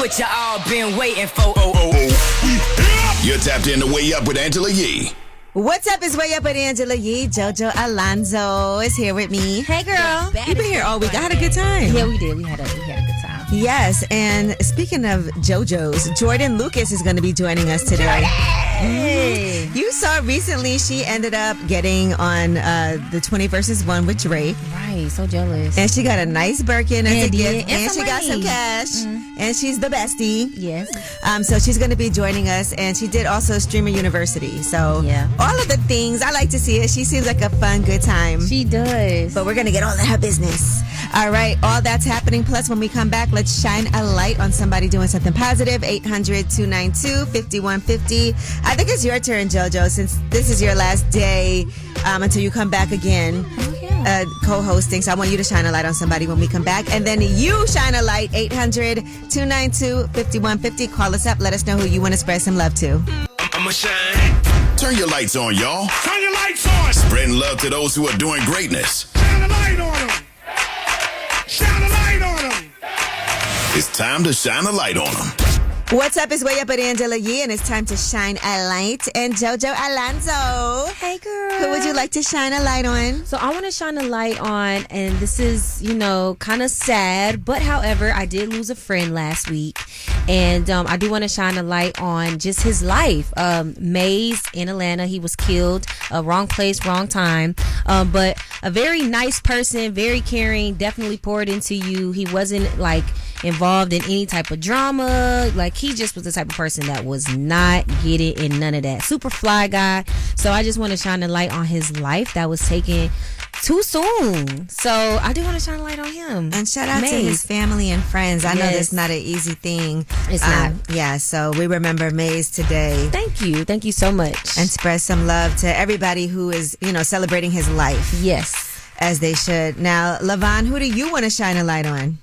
what you all been waiting for. You're tapped in to Way Up with Angela Yee. What's up? It's Way Up with Angela Yee. JoJo Alonzo is here with me. Hey, girl. You've been here all week. I had a good time. Yeah, we did. We had a good time. Yes, and speaking of JoJo's, Jordyn Lucas is going to be joining us today. Hey. You saw recently she ended up getting on the 20 versus 1 with Drake. Right, so jealous. And she got a nice Birkin as a gift. And she got some cash. And she's the bestie. Yes. So she's going to be joining us. And she did also Streamer University. So yeah. All of the things. I like to see it. She seems like a fun, good time. She does. But we're going to get all in her business. All right. All that's happening. Plus, when we come back, let's shine a light on somebody doing something positive. 800-292-5150. I think it's your turn, JoJo, since this is your last day until you come back again. Co-hosting. So I want you to shine a light on somebody when we come back. And then you shine a light. 800-292-5150. Call us up. Let us know who you want to spread some love to. I'ma shine. Turn your lights on, y'all. Turn your lights on. Spreading love to those who are doing greatness. Shine a light on them. Shine a light on them. It's time to shine a light on them. What's up? It's Way Up with Angela Yee, and it's time to shine a light. And JoJo Alonzo. Hey, girl. Who would you like to shine a light on? So I want to shine a light on, and this is, kind of sad, but however, I did lose a friend last week, and I do want to shine a light on just his life. Mays in Atlanta, he was killed, wrong place, wrong time, but a very nice person, very caring, definitely poured into you. He wasn't involved in any type of drama. He just was the type of person that was not getting in none of that. Super fly guy. So I just want to shine a light on his life that was taken too soon. So I do want to shine a light on him. And shout out to his family and friends. I know that's not an easy thing. It's not. Yeah, so we remember Mays today. Thank you. Thank you so much. And spread some love to everybody who is, celebrating his life. Yes. As they should. Now, Levon, who do you want to shine a light on?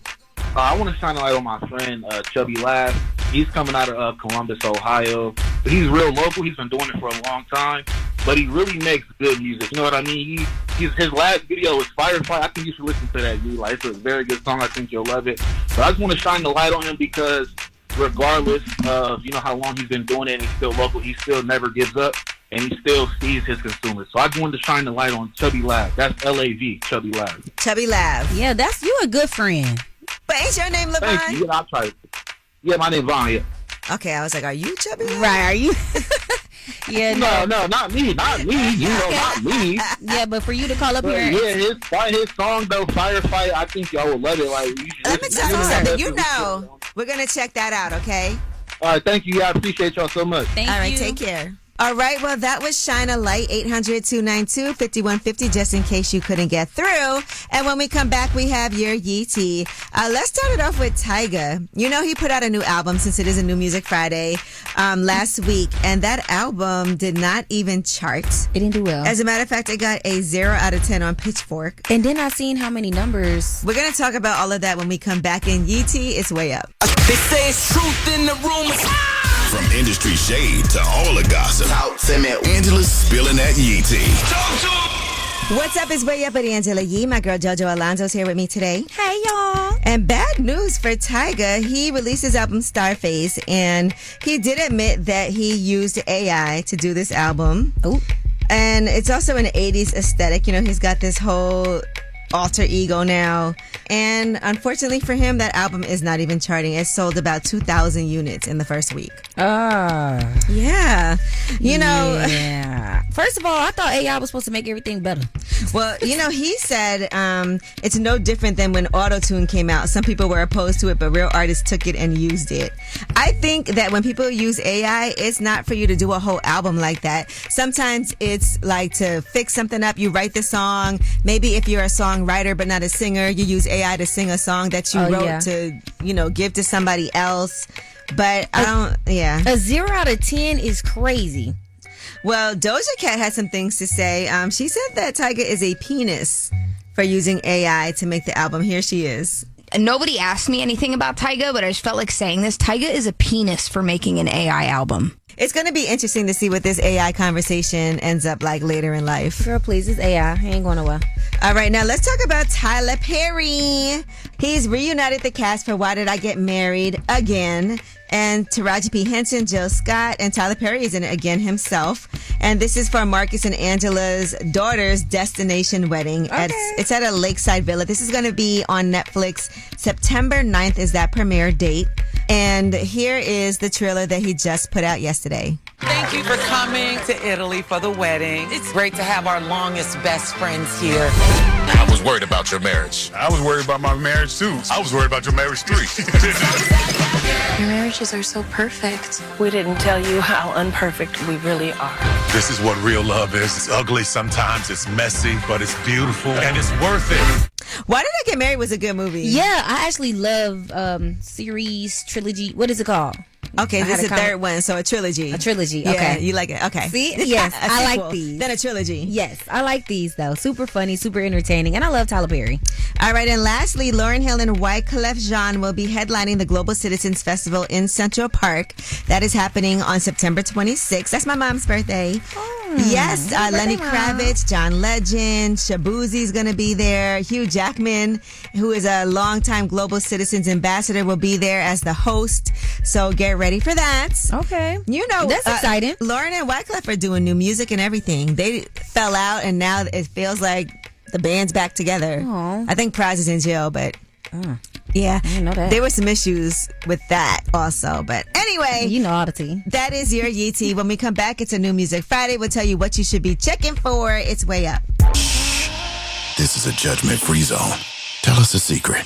I want to shine a light on my friend, Chubby Laugh. He's coming out of Columbus, Ohio. He's real local. He's been doing it for a long time. But he really makes good music. You know what I mean? His last video was Firefly. I think you should listen to that, dude. It's a very good song. I think you'll love it. But I just want to shine the light on him because regardless of, how long he's been doing it and he's still local, he still never gives up. And he still sees his consumers. So I just wanted to shine the light on Chubby Laugh. That's L-A-V, Chubby Laugh. Chubby Laugh. Yeah, you a good friend. But ain't your name Levon? Thank you. Yeah, I'll try it. Yeah, my name's Vaughn, yeah. Okay, I was like, are you Chubby Laugh? Right, are you? Yeah, no, not me. Not me. Yeah, but for you to call up here. Yeah, his song, though, Firefight, I think y'all would love it. Let me tell you something. We're going to check that out, okay? All right, thank you. I appreciate y'all so much. Thank you. All right, take care. All right, well, that was Shine a Light, 800-292-5150, just in case you couldn't get through. And when we come back, we have your Yee Tea. Let's start it off with Tyga. He put out a new album since it is a New Music Friday last week, and that album did not even chart. It didn't do well. As a matter of fact, it got a 0 out of 10 on Pitchfork. And then I seen how many numbers. We're going to talk about all of that when we come back in Yee Tea. It's Way Up. They say it's truth in the rumors. From industry shade to all the gossip, Angela's spilling that Yee tea. What's up? It's Way Up with Angela Yee. My girl JoJo Alonzo's here with me today. Hey, y'all. And bad news for Tyga. He released his album Starface, and he did admit that he used AI to do this album. Ooh. And it's also an 80s aesthetic. He's got this whole alter ego now. And unfortunately for him, that album is not even charting. It sold about 2,000 units in the first week. Yeah. Yeah. First of all, I thought AI was supposed to make everything better. Well, he said it's no different than when Auto-Tune came out. Some people were opposed to it, but real artists took it and used it. I think that when people use AI, it's not for you to do a whole album like that. Sometimes it's like to fix something up. You write the song. Maybe if you're a songwriter but not a singer, you use AI to sing a song that you wrote to, give to somebody else. But a 0 out of 10 is crazy. Well, Doja Cat had some things to say. She said that Tyga is a penis for using AI to make the album. Here she is. Nobody asked me anything about Tyga, but I just felt like saying this. Tyga is a penis for making an AI album. It's going to be interesting to see what this AI conversation ends up like later in life. Girl, please, it's AI. He ain't going nowhere. All right, now let's talk about Tyler Perry. He's reunited the cast for Why Did I Get Married Again? And Taraji P. Henson, Jill Scott, and Tyler Perry is in it again himself. And this is for Marcus and Angela's daughter's destination wedding. It's at a lakeside villa. This is going to be on Netflix. September 9th is that premiere date. And here is the trailer that he just put out yesterday. Thank you for coming to Italy for the wedding. It's great to have our longest best friends here. I was worried about your marriage. I was worried about my marriage too. I was worried about your marriage too. Your marriages are so perfect. We didn't tell you how unperfect we really are. This is what real love is. It's ugly sometimes, it's messy, but it's beautiful and it's worth it. Why Did I Get Married was a good movie. Yeah, I actually love series, trilogy. What is it called? Okay, this is the third one, so a trilogy. A trilogy, Yeah, okay. you like it, okay. See? Yes, I like sequel, these. Then a trilogy. Yes, I like these, though. Super funny, super entertaining, and I love Tyler Perry. All right, and lastly, Lauryn Hill and Wyclef Jean will be headlining the Global Citizens Festival in Central Park. That is happening on September 26th. That's my mom's birthday. Yes, Lenny Kravitz, John Legend, Shabuzi's going to be there. Hugh Jackman, who is a longtime Global Citizens Ambassador, will be there as the host. So get ready for that. Okay. You know, that's exciting. Lauren and Wyclef are doing new music and everything. They fell out, and now it feels like the band's back together. Aww. I think Praz is in jail, but yeah, I didn't know that. There were some issues with that also. But anyway, you know all the tea. That is your Yee Tea. When we come back, it's a New Music Friday. We'll tell you what you should be checking for. It's Way Up. This is a judgment-free zone. Tell us a secret.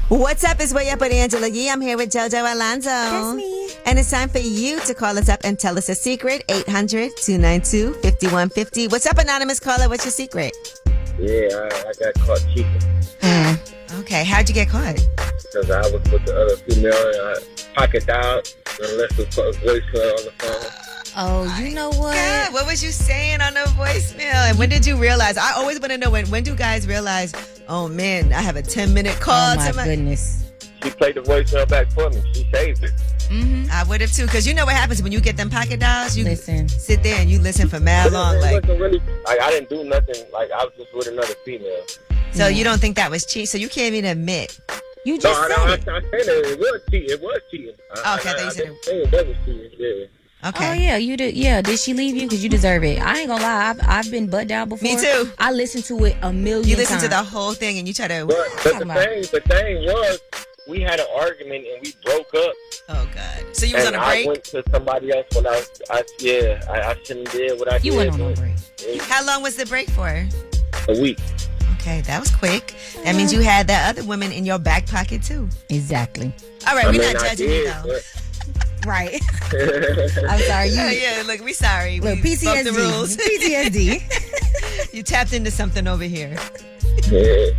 What's up? It's Way Up with Angela Yee. I'm here with JoJo Alonzo. That's me. And it's time for you to call us up and tell us a secret. 800-292-5150. What's up, anonymous caller? What's your secret? Yeah, I got caught cheating. Okay, how'd you get caught? Because I was with the other female and I pocket out and left the voicemail on the phone. Oh, you know what? God, what was you saying on the voicemail? And when did you realize? I always want to know when do guys realize, oh man, I have a 10-minute call Oh, to my goodness. She played the voicemail back for me. She saved it. I would have too, because you know what happens when you get them pocket dials? You Listen. sit there and you listen for mad long. It Like, wasn't really, I didn't do nothing. Like, I was just with another female. so you don't think that was cheat? So you can't even admit. You just I said said it. it was cheating. It was cheating. Okay, I thought you said didn't say it wasn't cheating. Yeah. Okay. Oh yeah, you did. Yeah, did she leave you? Because you deserve it. I ain't gonna lie. I've been butt down before. Me too. I listened to it a million You times. listen to the whole thing and you try to. But the thing was, we had an argument and we broke up. Oh God! So you was and on a break? I went to somebody else when I shouldn't have did what I did. You went on a break. How long was the break for? A week. Okay, that was quick. That means you had that other woman in your back pocket too. Exactly. All right, I we're mean, not I judging did, you though. but- Right. I'm sorry. Yeah, look, we sorry. Look, We broke the PTSD. rules. PTSD. You tapped into something over here. Yeah.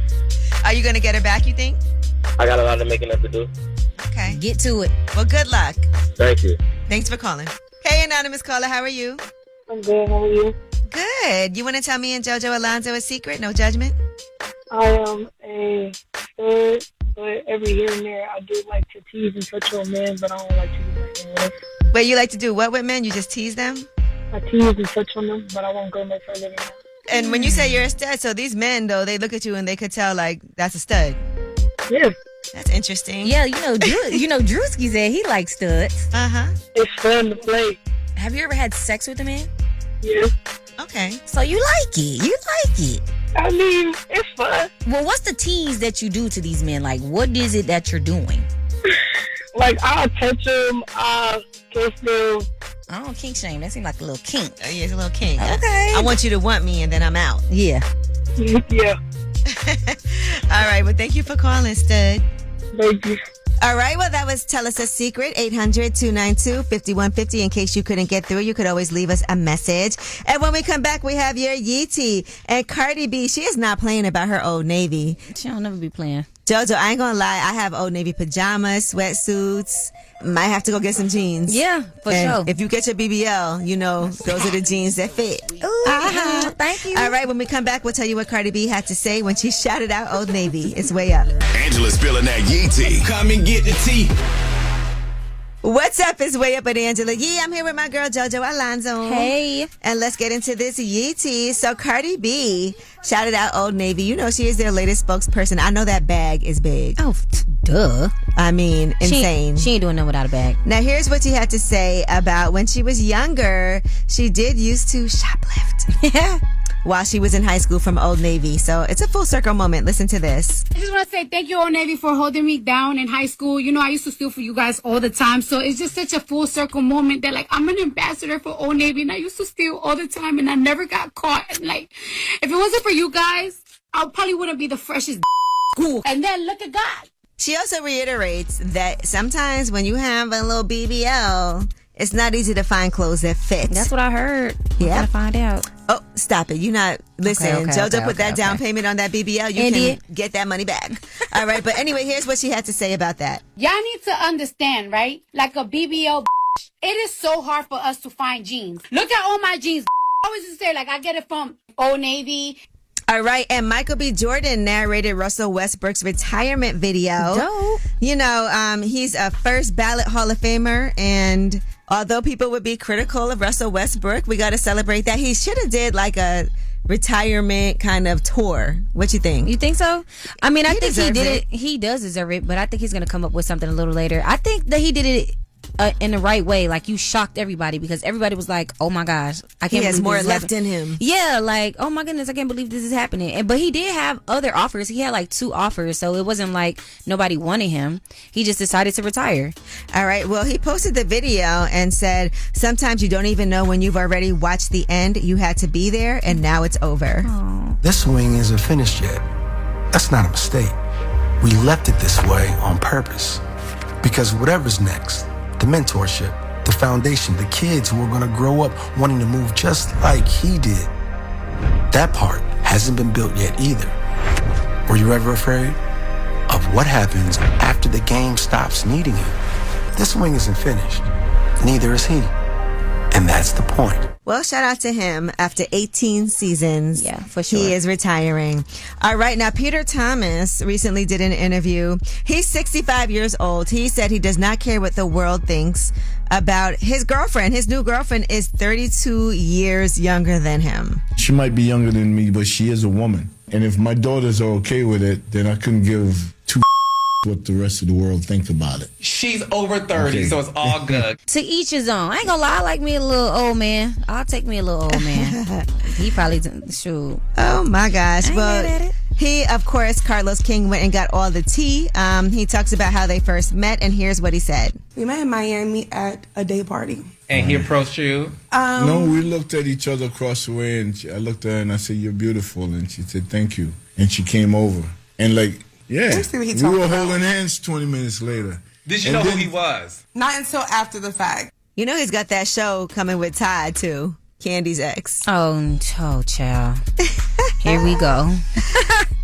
Are you gonna get her back? You think? I got a lot of making up to do. Okay. Get to it. Well, good luck. Thank you. Thanks for calling. Hey, anonymous caller, how are you? I'm good. How are you? Good. You want to tell me and JoJo Alonzo a secret? No judgment. I am a stud, but every here and there I do like to tease and touch on men, but I don't like to do nothing with. Wait, you like to do what with men? You just tease them? I tease and touch on them, but I won't go no further than that. And when you say you're a stud, so these men though, they look at you and they could tell like that's a stud. Yeah. That's interesting. Yeah, Drewski said he likes studs. It's fun to play. Have you ever had sex with a man? Yeah. Okay. So you like it. You like it. I mean, it's fun. Well, what's the tease that you do to these men? Like, what is it that you're doing? Like, I'll touch them, I'll kiss them. I don't kink shame. That seems like a little kink. Oh, yeah, it's a little kink. Okay. I want you to want me and then I'm out. Yeah. Yeah. All right. Well, thank you for calling, stud. Thank you. All right. Well, that was Tell Us a Secret. 800-292-5150. In case you couldn't get through, you could always leave us a message. And when we come back, we have your Yee Tea. And Cardi B, she is not playing about her Old Navy. She don't never be playing. JoJo, I ain't gonna lie. I have Old Navy pajamas, sweatsuits. Might have to go get some jeans. Yeah, for And sure. if you get your BBL, you know, those are the jeans that fit. Ooh, thank you. All right, when we come back, we'll tell you what Cardi B had to say when she shouted out Old Navy. It's Way Up. Angela's spilling that Yee Tea. Come and get the tea. What's up? It's Way Up with Angela Yee. I'm here with my girl JoJo Alonzo. Hey. And let's get into this Yee tea. So Cardi B shouted out Old Navy. You know she is their latest spokesperson. I know that bag is big. Oh, duh. I mean, insane. She ain't doing nothing without a bag. Now here's what she had to say about when she was younger. She did used to shoplift. Yeah. While she was in high school from Old Navy. So it's a full circle moment. Listen to this. I just want to say thank you, Old Navy, for holding me down in high school. You know, I used to steal for you guys all the time. So it's just such a full circle moment that, like, I'm an ambassador for Old Navy, and I used to steal all the time, and I never got caught. And, like, if it wasn't for you guys, I probably wouldn't be the freshest school. And then look at God. She also reiterates that sometimes when you have a little BBL, it's not easy to find clothes that fit. That's what I heard. Yeah. Gotta find out. Oh, stop it. You're not. Listen, JoJo put that down payment on that BBL. You can get that money back. All right. But anyway, here's what she had to say about that. Y'all need to understand, right? Like a BBL, it is so hard for us to find jeans. Look at all my jeans. I always just say, like, I get it from Old Navy. All right, and Michael B. Jordan narrated Russell Westbrook's retirement video. Dope. You know, he's a first ballot Hall of Famer, and although people would be critical of Russell Westbrook, we got to celebrate that. He should have did like a retirement kind of tour. What you think? You think so? I mean, I think he did it. He does deserve it, but I think he's going to come up with something a little later. I think that he did it in the right way. Like, you shocked everybody because everybody was like, oh my gosh, I can't believe he has more this left in him. Yeah, like, oh my goodness, I can't believe this is happening. But he did have other offers. He had like 2 offers, so it wasn't like nobody wanted him. He just decided to retire. All right, well, he posted the video and said, sometimes you don't even know when you've already watched the end. You had to be there, and now it's over. Aww. This swing isn't finished yet. That's not a mistake. We left it this way on purpose. Because whatever's next, the mentorship, the foundation, the kids who are going to grow up wanting to move just like he did. That part hasn't been built yet either. Were you ever afraid of what happens after the game stops needing you? This swing isn't finished. Neither is he. And that's the point. Well, shout out to him. After 18 seasons, yeah, for sure, he is retiring. All right, now Peter Thomas recently did an interview. He's 65 years old. He said he does not care what the world thinks about his girlfriend. His new girlfriend is 32 years younger than him. She might be younger than me, but she is a woman. And if my daughters are okay with it, then I couldn't give two what the rest of the world think about it. She's over 30, so it's all good. To each his own. I ain't gonna lie, I like me a little old man. I'll take me a little old man. He probably shoot. Oh my gosh. Well, he, of course, Carlos King went and got all the tea. He talks about how they first met, and here's what he said. We met in Miami at a day party. And he approached you? No, we looked at each other across the way, and I looked at her and I said, "You're beautiful." And she said, "Thank you." And she came over. And like, yeah, we were holding hands 20 minutes later. Did you know who he was? Not until after the fact. You know he's got that show coming with Todd, too. Candy's ex. Oh, child. Here we go.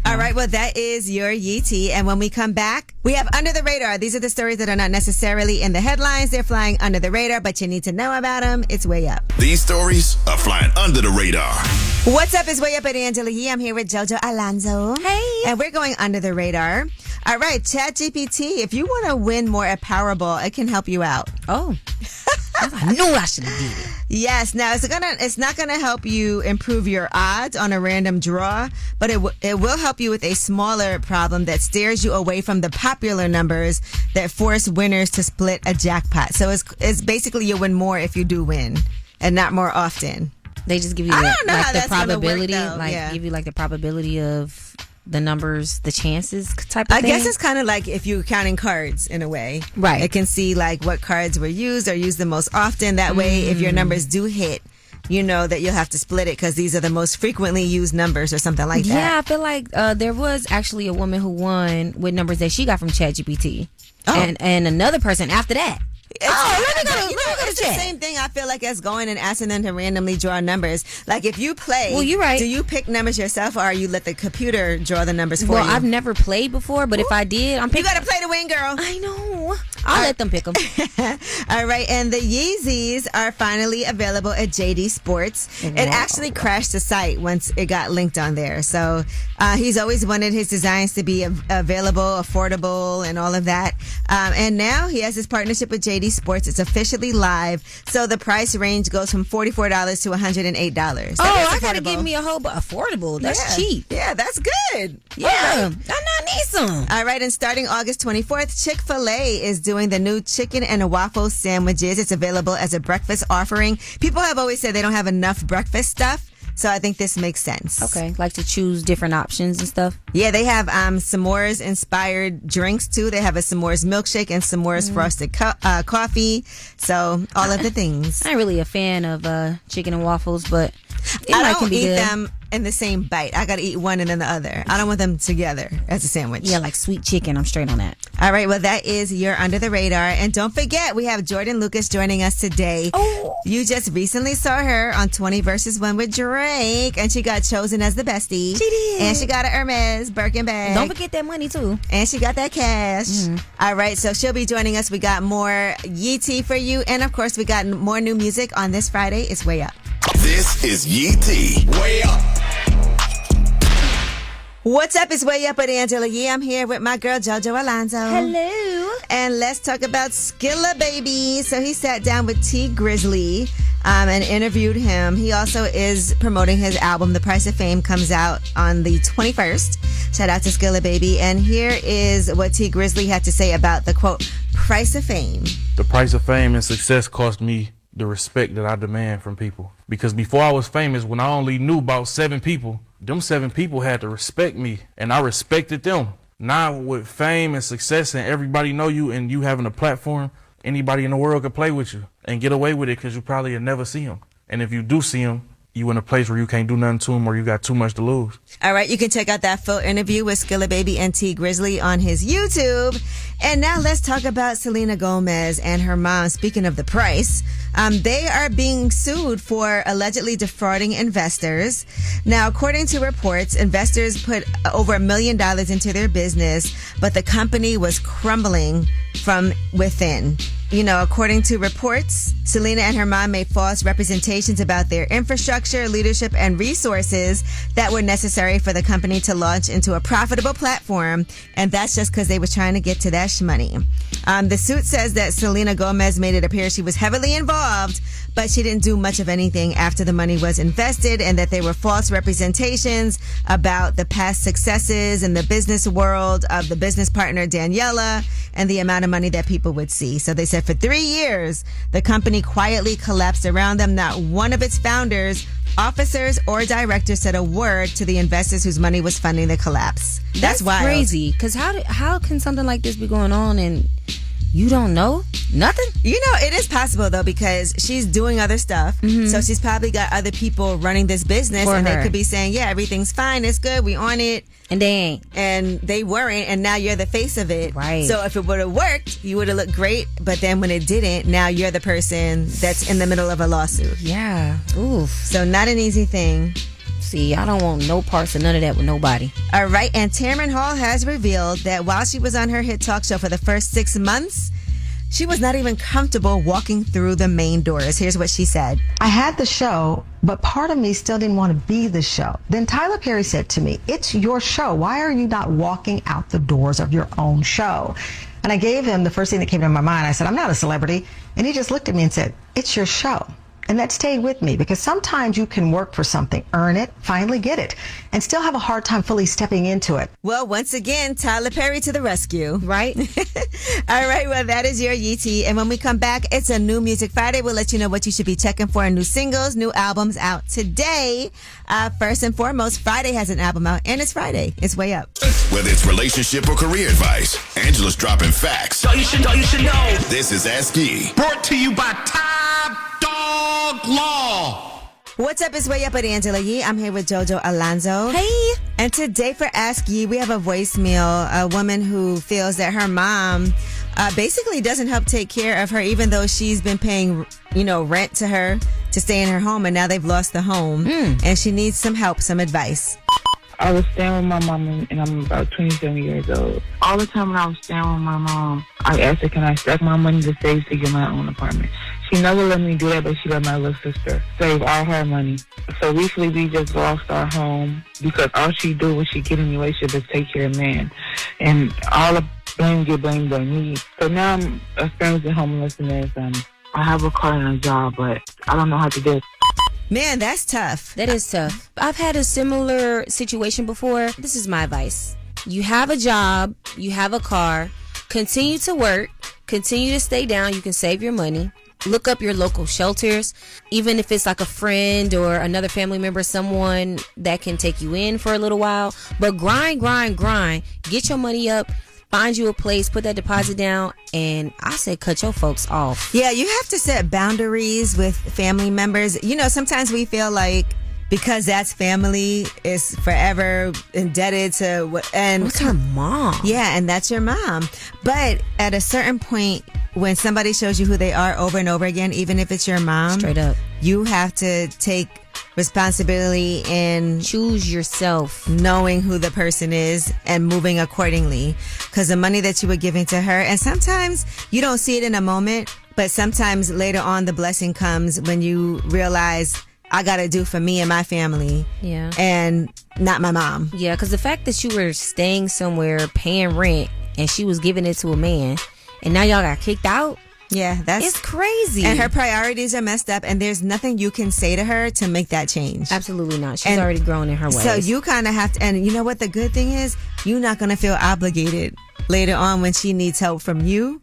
All right, well, that is your Yee tea. And when we come back, we have Under the Radar. These are the stories that are not necessarily in the headlines. They're flying under the radar, but you need to know about them. It's Way Up. These stories are flying under the radar. What's up? It's Way Up at Angela Yee. I'm here with JoJo Alonzo. Hey. And we're going under the radar. All right, ChatGPT, if you want to win more at Powerball, it can help you out. Oh. I knew I should have did it. Yes. Now, it's not gonna help you improve your odds on a random draw, but it will help you with a smaller problem that steers you away from the popular numbers that force winners to split a jackpot. So it's basically you win more if you do win, and not more often. They just give you the probability, give you like the probability of the numbers, the chances type of thing. I guess it's kind of like if you're counting cards in a way. Right. It can see like what cards were used or used the most often. That way, if your numbers do hit, you know that you'll have to split it because these are the most frequently used numbers or something like that. Yeah, I feel like there was actually a woman who won with numbers that she got from ChatGPT. Oh. And another person after that. It's the same thing I feel like as going and asking them to randomly draw numbers. Like if you play, well, you're right. Do you pick numbers yourself or you let the computer draw the numbers for you? Well, I've never played before, but if I did, you gotta play to win, girl. I know. I'll let them pick them. All right, and the Yeezys are finally available at JD Sports. Wow. It actually crashed the site once it got linked on there. So he's always wanted his designs to be available, affordable, and all of that. And now he has his partnership with JD Sports. It's officially live. So the price range goes from $44 to $108. I gotta give me a whole affordable. That's cheap. Yeah, that's good. Yeah, I need some. All right, and starting August 24th, Chick-fil-A is doing the new chicken and waffle sandwiches. It's available as a breakfast offering. People have always said they don't have enough breakfast stuff, so I think this makes sense. Okay, like to choose different options and stuff. Yeah, they have s'mores inspired drinks too. They have a s'mores milkshake and s'mores frosted coffee. So all of the things. I ain't really a fan of chicken and waffles, but I can don't be eat good. them in the same bite. I gotta eat one and then the other. I don't want them together as a sandwich. Yeah, like sweet chicken. I'm straight on that. All right, well, that is your Under the Radar. And don't forget, we have Jordyn Lucas joining us today. Oh. You just recently saw her on 20 vs. 1 with Drake, and she got chosen as the bestie. She did. And she got a Hermes Birkin bag. Don't forget that money, too. And she got that cash. All right, so she'll be joining us. We got more Yee Tea for you. And, of course, we got more new music on this Friday. It's Way Up. This is Yee Tea. Way Up. What's up? It's Way Up with Angela Yee. I'm here with my girl JoJo Alonzo. Hello. And let's talk about Skilla Baby. So he sat down with T Grizzly and interviewed him. He also is promoting his album. The Price of Fame comes out on the 21st. Shout out to Skilla Baby. And here is what T Grizzly had to say about the quote, Price of Fame. The price of fame and success cost me the respect that I demand from people. Because before I was famous, when I only knew about 7 people, them 7 people had to respect me, and I respected them. Now with fame and success and everybody know you and you having a platform, anybody in the world could play with you and get away with it because you probably will never see them. And if you do see them, you in a place where you can't do nothing to them or you got too much to lose. All right, you can check out that full interview with Skilla Baby and T Grizzly on his YouTube. And now let's talk about Selena Gomez and her mom. Speaking of the price, they are being sued for allegedly defrauding investors. Now, according to reports, investors put over $1 million into their business, but the company was crumbling from within. You know, according to reports, Selena and her mom made false representations about their infrastructure, leadership, and resources that were necessary for the company to launch into a profitable platform. And that's just because they were trying to get to that shmoney. The suit says that Selena Gomez made it appear she was heavily involved, but she didn't do much of anything after the money was invested, and that they were false representations about the past successes in the business world of the business partner Daniela and the amount of money that people would see. So they said for 3 years, the company quietly collapsed around them. Not one of its founders, officers, or directors said a word to the investors whose money was funding the collapse. That's wild. Crazy. Because how can something like this be going on and you don't know nothing? You know, it is possible though, because she's doing other stuff. So she's probably got other people running this business For and her. they could be saying, yeah, everything's fine, it's good, we on it. And they ain't. And they weren't, and now you're the face of it. Right. So if it would have worked, you would have looked great, but then when it didn't, now you're the person that's in the middle of a lawsuit. Yeah. Oof. So not an easy thing. See, I don't want no parts of none of that with nobody. All right, and Tamron Hall has revealed that while she was on her hit talk show for the first 6 months, she was not even comfortable walking through the main doors. Here's what she said. I had the show, but part of me still didn't want to be the show. Then Tyler Perry said to me, it's your show. Why are you not walking out the doors of your own show? And I gave him the first thing that came to my mind. I said, I'm not a celebrity. And he just looked at me and said, it's your show. And that stayed with me because sometimes you can work for something, earn it, finally get it, and still have a hard time fully stepping into it. Well, once again, Tyler Perry to the rescue. Right? All right, well, that is your Yee Tea. And when we come back, it's a new Music Friday. We'll let you know what you should be checking for. New singles, new albums out today. First and foremost, Friday has an album out, and it's Friday. It's Way Up. Whether it's relationship or career advice, Angela's dropping facts. So you should know. This is Ask Yee. Brought to you by Top Dog Law. What's up? It's Way Up with Angela Yee. I'm here with JoJo Alonzo. Hey. And today for Ask Yee, we have a voicemail. A woman who feels that her mom basically doesn't help take care of her, even though she's been paying, rent to her to stay in her home, and now they've lost the home. And she needs some help, some advice. I was staying with my mom, and I'm about 27 years old. All the time when I was staying with my mom, I asked her, can I stack my money to save to get my own apartment? She never let me do that, but she let my little sister save all her money. So recently we just lost our home because all she do when she get in a relationship is take care of man. And all the blame get blamed on me. So now I'm experiencing homelessness, and I have a car and a job, but I don't know how to do it. Man, that's tough. That is tough. I've had a similar situation before. This is my advice. You have a job, you have a car, continue to work, continue to stay down. You can save your money. Look up your local shelters, even if it's like a friend or another family member, someone that can take you in for a little while. But grind. Get your money up. Find you a place, put that deposit down, and I say cut your folks off. Yeah, you have to set boundaries with family members. You know, sometimes we feel like because that's family is forever indebted to what. And what's her mom? Yeah, and that's your mom. But at a certain point, when somebody shows you who they are over and over again, even if it's your mom, straight up, you have to take responsibility and choose yourself, knowing who the person is and moving accordingly, because the money that you were giving to her, and sometimes you don't see it in a moment, but sometimes later on the blessing comes when you realize I gotta do for me and my family, and not my mom. Yeah, because the fact that you were staying somewhere paying rent and she was giving it to a man and now y'all got kicked out. Yeah, it's crazy. And her priorities are messed up, and there's nothing you can say to her to make that change. Absolutely not. She's already grown in her ways. So you kind of have to, and you know what the good thing is? You're not going to feel obligated later on when she needs help from you.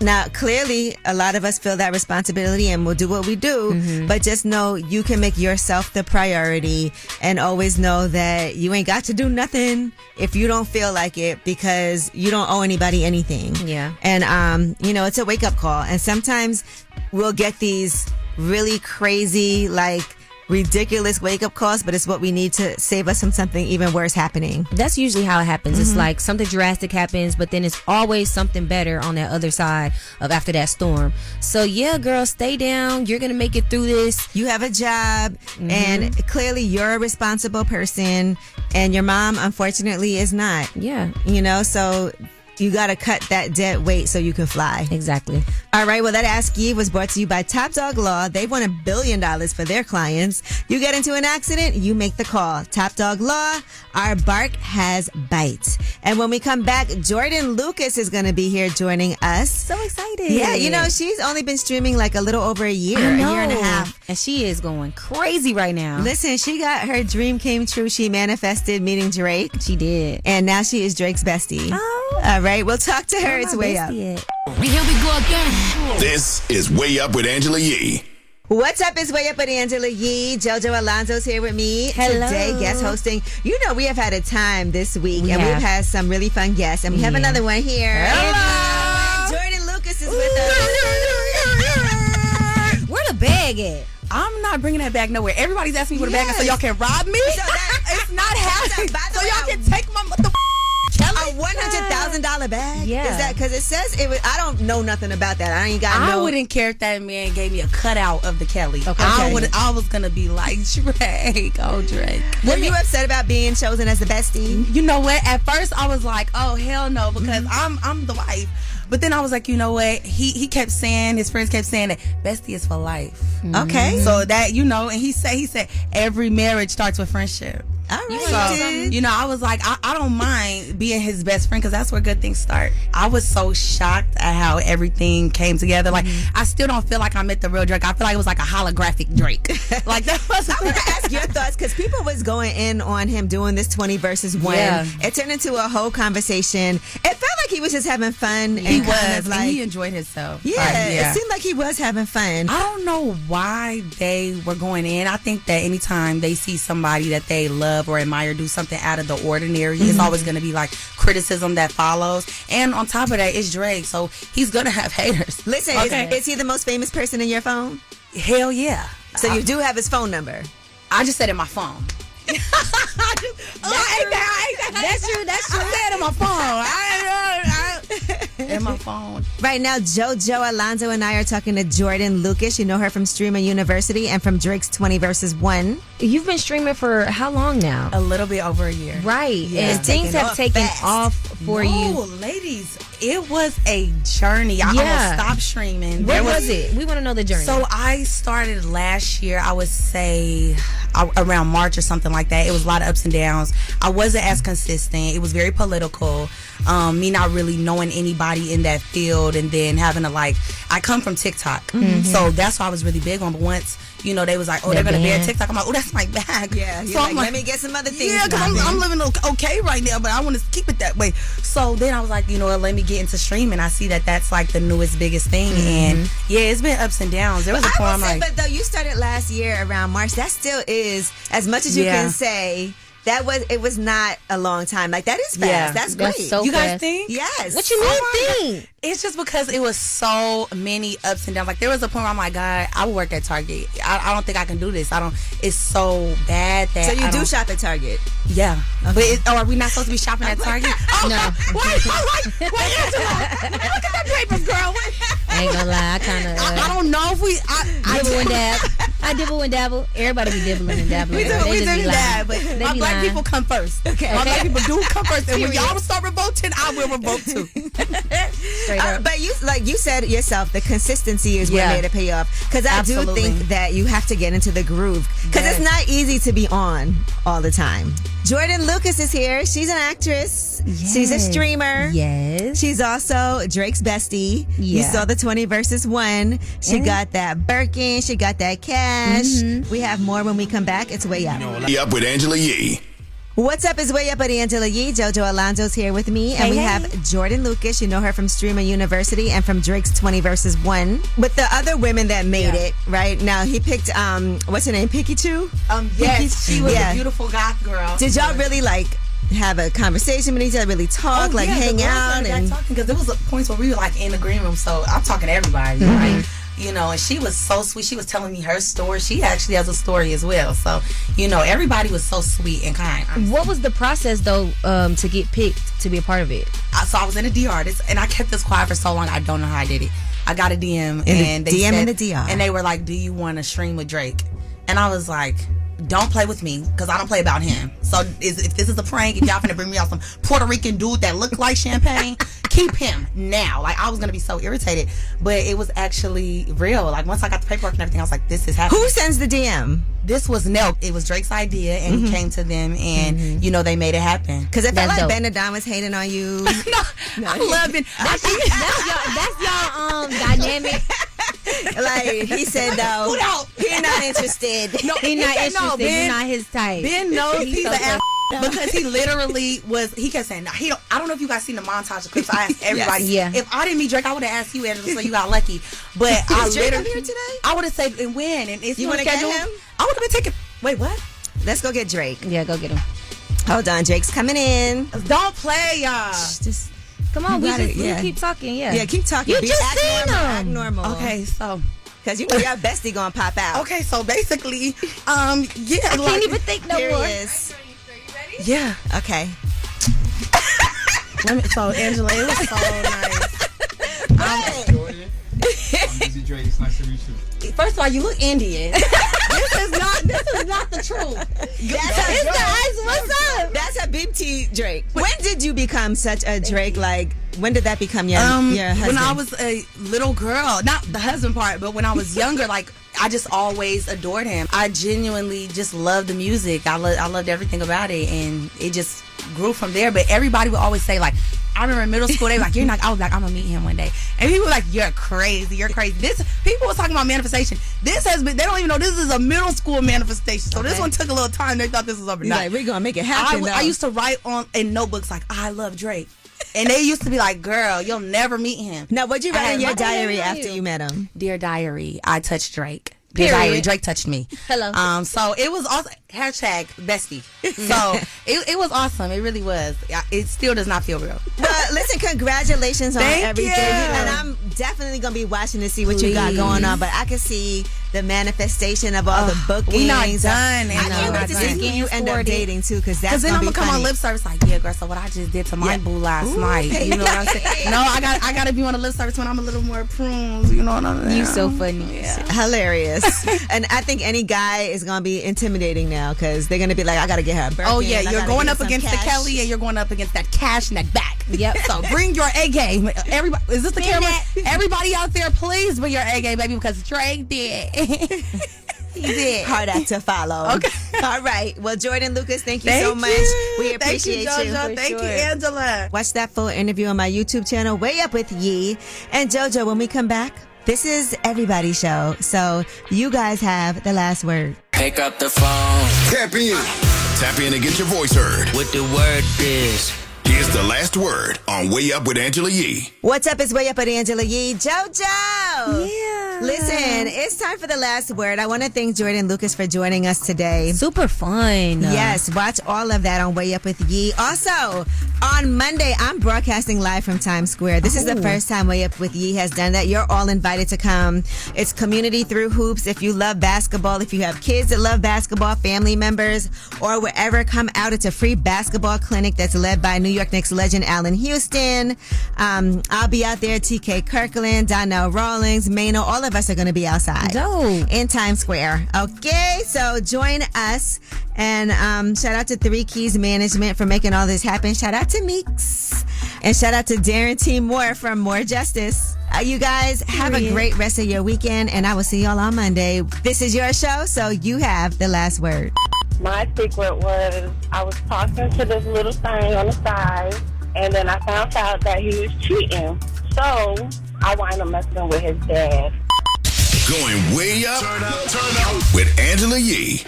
Now, clearly, a lot of us feel that responsibility and we'll do what we do, but just know you can make yourself the priority and always know that you ain't got to do nothing if you don't feel like it, because you don't owe anybody anything. Yeah. And, you know, it's a wake-up call. And sometimes we'll get these really crazy, like, ridiculous wake-up calls, but it's what we need to save us from something even worse happening. That's usually how it happens. It's like something drastic happens, but then it's always something better on that other side of after that storm. So yeah, girl, stay down. You're gonna make it through this. You have a job, and clearly you're a responsible person, and your mom unfortunately is not. Yeah. You know, so you got to cut that dead weight so you can fly. Exactly. All right. Well, that Ask Eve was brought to you by Top Dog Law. They won $1 billion for their clients. You get into an accident, you make the call. Top Dog Law. Our bark has bites. And when we come back, Jordyn Lucas is going to be here joining us. So excited. Yeah. You know, she's only been streaming like a little over a year and a half. And she is going crazy right now. Listen, she got her dream came true. She manifested meeting Drake. She did. And now she is Drake's bestie. Oh. All right. We'll talk to her. It's Way Up. Here we go again. This is Way Up with Angela Yee. What's up? It's Way Up with Angela Yee. JoJo Alonzo's here with me Hello. today, guest hosting. You know, we have had a time this week, and we've had some really fun guests, and we have another one here. Hello. Jordyn Lucas is with us. Where the bag at? I'm not bringing that bag nowhere. Everybody's asking me where the bag is so y'all can rob me. So it's not happening. So y'all can take my a $100,000 bag? Yeah. Is that because it says it was? I don't know nothing about that. I ain't got no. I wouldn't care if that man gave me a cutout of the Kelly. Okay. I was gonna be like, Drake, oh Drake. Were you upset about being chosen as the bestie? You know what? At first I was like, oh hell no, because I'm the wife. But then I was like, you know what? He kept saying, his friends kept saying that bestie is for life. Okay. So that, you know, and he said every marriage starts with friendship. All right. So, you know, I was like, I don't mind being his best friend because that's where good things start. I was so shocked at how everything came together. Like, I still don't feel like I met the real Drake. I feel like it was like a holographic Drake. Like, that was. I want to ask your thoughts because people was going in on him doing this 20 versus 1. Yeah. It turned into a whole conversation. It felt like he was just having fun. He and was. Kind of like, and he enjoyed himself. Yeah, it seemed like he was having fun. I don't know why they were going in. I think that anytime they see somebody that they love or admire do something out of the ordinary, it's always going to be like criticism that follows. And on top of that, it's Drake, so he's going to have haters. Listen, is he the most famous person in your phone? Hell yeah. So you do have his phone number? I just said in my phone. That's true. I said in my phone. in my phone. Right now, JoJo Alonzo and I are talking to Jordyn Lucas. You know her from Streamer University and from Drake's 20 Versus 1. You've been streaming for how long now? A little bit over a year. Right. Yeah. And things have taken off for you. No, ladies, it was a journey. I almost stopped streaming. What was it? We want to know the journey. So I started last year, I would say around March or something like that. It was a lot of ups and downs. I wasn't as consistent. It was very political. Me not really knowing anybody in that field, and then having to I come from TikTok. So that's why I was really big on. But once, they was like, oh, they're going to ban TikTok. I'm like, oh, that's my bag. Yeah. So I'm let me get some other things. Yeah, because I'm living okay right now, but I want to keep it that way. So then I was like, let me get into streaming. I see that that's the newest, biggest thing. And yeah, it's been ups and downs. There was a point but though you started last year around March, that still is, as much as you can say, it was not a long time. That is fast. Yeah, that's great. So you guys think? Yes. What you mean think? It's just because it was so many ups and downs. There was a point where I'm like, God, I would work at Target. I don't think I can do this. It's so bad that. So you do shop at Target? Yeah. Okay. But are we not supposed to be shopping at Target? No. Wait, Angela. Look at that papers, girl. I ain't gonna lie. I kind of. I don't know if we. Dibble and dab. I dibble and dabble. Everybody be dibbling and dabbling. We do that, but my black people come first. Okay. My black people do come first, and when y'all will start revolting, I will revolt too. But you said yourself, the consistency is what made it pay off. Because I do think that you have to get into the groove. Because it's not easy to be on all the time. Jordyn Lucas is here. She's an actress. Yes. She's a streamer. Yes. She's also Drake's bestie. Yeah. You saw the 20 Versus 1. She got that Birkin. She got that cash. We have more when we come back. It's Way Up. Up with Angela Yee. What's up is Way Up with Angela Yee. JoJo Alonzo's here with me. And we have Jordyn Lucas. You know her from Streamer University and from Drake's 20 Versus 1. With the other women that made it, right? Now, he picked, what's her name? Picky Chu? Yes, she was a beautiful goth girl. Did y'all really, have a conversation with each other, really talk, hang out? Because there was points where we were, in the green room, so I'm talking to everybody, right? And she was so sweet. She was telling me her story. She actually has a story as well. So, everybody was so sweet and kind. What was the process, though, to get picked to be a part of it? So I was in a DR, and I kept this quiet for so long, I don't know how I did it. I got a DM, and they said, in the DR. And they were like, do you want to stream with Drake? And I was like, don't play with me, because I don't play about him. So if this is a prank, if y'all finna bring me out some Puerto Rican dude that looked like champagne, keep him now. I was gonna be so irritated, but it was actually real. Once I got the paperwork and everything, I was like, this is happening. Who sends the DM? This was Nelk. It was Drake's idea, and he came to them, and they made it happen. Because it felt like Benadon was hating on you. no, I love it. That's y'all dynamic. He said no, he's not interested. No, he's not interested. No, he's not his type. Ben knows he's an ass. Because he literally was, he kept saying, I don't know if you guys seen the montage of clips. I asked everybody. Yes. If I didn't meet Drake, I would have asked you, Angela, so you got lucky. But I literally, here today? I would have said, and when? And if you want to get him? I would have been taking, wait, what? Let's go get Drake. Yeah, go get him. Hold on, Drake's coming in. Don't play, y'all. Just come on, we keep talking, Yeah, keep talking. You just seen him. Act normal. Okay, so. Because your bestie gonna pop out. Okay, so basically, I can't even think no more. He is. Yeah. Okay. So Angela, it was so nice. Jordyn. I'm Busy Drake. It's nice to meet you. First of all, you look Indian. This is not the truth. What's up? That's a BT Drake. When did you become such a Drake? When did that become your husband? When I was a little girl, not the husband part, but when I was younger, I just always adored him. I genuinely just loved the music. I loved everything about it, and it just grew from there. But everybody would always say, I remember in middle school, they were like, you're not, I was like, I'm gonna meet him one day. And people were like, you're crazy. People were talking about manifestation. They don't even know this is a middle school manifestation. So this one took a little time. They thought this was overnight. We're gonna make it happen. I used to write in notebooks I love Drake. And they used to be like, girl, you'll never meet him. Now, what'd you write in your diary after you met him? Dear diary, I touched Drake. Dear diary, Drake touched me. Hello. So it was also #bestie. So it was awesome. It really was. It still does not feel real. But listen, congratulations on Thank everything. you. And I'm definitely gonna be watching to see what you got going on. But I can see the manifestation of all the bookings. We not done. I can't wait to see who you end up dating too, because that's then gonna I'm be gonna come funny. on lip service like, yeah, girl. So what I just did to my boo last night, you know what I'm saying? No, I gotta be on a lip service when I'm a little more prunes. You know what I'm saying? You so funny. Hilarious. And I think any guy is gonna be intimidating now because they're gonna be like, I gotta get her a Birkin. Oh yeah, you're going up against cash. the Kelly, and you're going up against that cash and that back. Yep. So bring your A game. Everybody, is this the camera? Everybody out there, please bring your A game, baby, because Drake did. He did. Hard act to follow. Okay. All right. Well, Jordyn Lucas, thank you so much. We appreciate Thank you, JoJo. Thank you, Angela. Watch that full interview on my YouTube channel, Way Up With Yee. And JoJo, when we come back, this is everybody's show. So you guys have the last word. Pick up the phone. Tap in. Tap in and get your voice heard. What the word is. Here's the last word on Way Up with Angela Yee. What's up? It's Way Up with Angela Yee. JoJo! Yeah. Listen, it's time for the last word. I want to thank Jordyn Lucas for joining us today. Super fun. Yes, watch all of that on Way Up With Yee. Also, on Monday, I'm broadcasting live from Times Square. This is the first time Way Up With Yee has done that. You're all invited to come. It's community through hoops. If you love basketball, if you have kids that love basketball, family members, or wherever, come out. It's a free basketball clinic that's led by New York Knicks legend Allen Houston. I'll be out there. TK Kirkland, Donnell Rawlings, Mano, all of us are going to be outside. Dope. In Times Square. Okay, so join us. And shout out to 3 Keys Management for making all this happen. Shout out to Meeks. And shout out to Darren T. Moore from More Justice. You guys have a great rest of your weekend, and I will see y'all on Monday. This is your show, so you have the last word. My secret was I was talking to this little thing on the side, and then I found out that he was cheating. So I wound up messing with his dad. Going way up, turn up with Angela Yee.